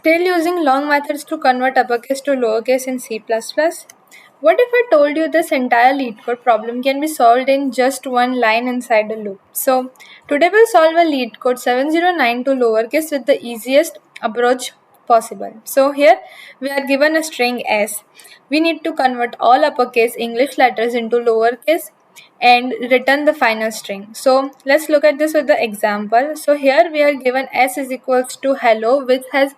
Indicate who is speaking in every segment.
Speaker 1: Still using long methods to convert uppercase to lowercase in C++? What if I told you this entire LeetCode problem can be solved in just one line inside a loop? So today we'll solve a LeetCode 709 to lowercase with the easiest approach possible. So here we are given a string S. We need to convert all uppercase English letters into lowercase and return the final string. So let's look at this with the example. So here we are given S is equals to hello, which has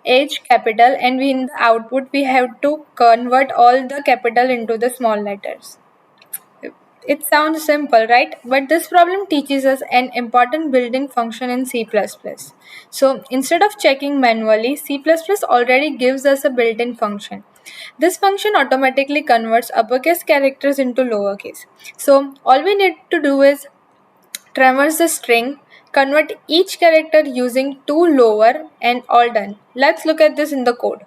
Speaker 1: H capital, and we in the output we have to convert all the capital into the small letters. It sounds simple, right? But this problem teaches us an important built-in function in C++. So instead of checking manually, C++ already gives us a built-in function. This function automatically converts uppercase characters into lowercase. So all we need to do is traverse the string, convert each character using two lower, and all done. Let's look at this in the code.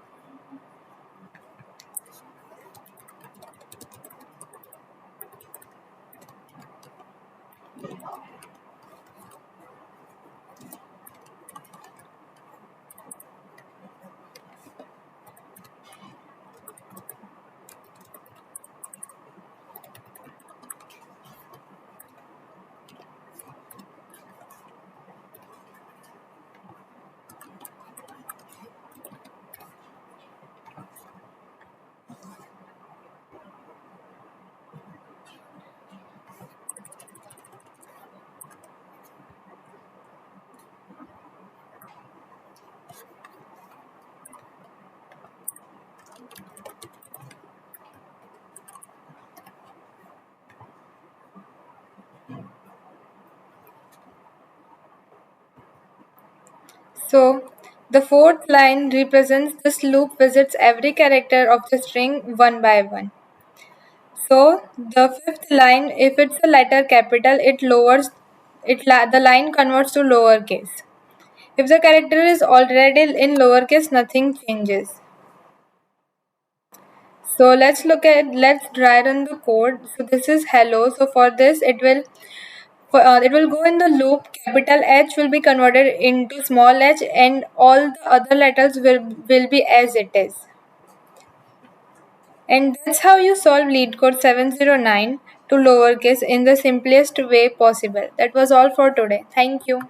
Speaker 1: So the fourth line represents this loop visits every character of the string one by one. So the fifth line, if it's a letter capital, it lowers the line converts to lowercase. If the character is already in lowercase, nothing changes. So let's dry run the code. So this is hello. So for this it will go in the loop. Capital H will be converted into small h, and all the other letters will be as it is. And that's how you solve LeetCode 709 to lowercase in the simplest way possible. That was all for today. Thank you.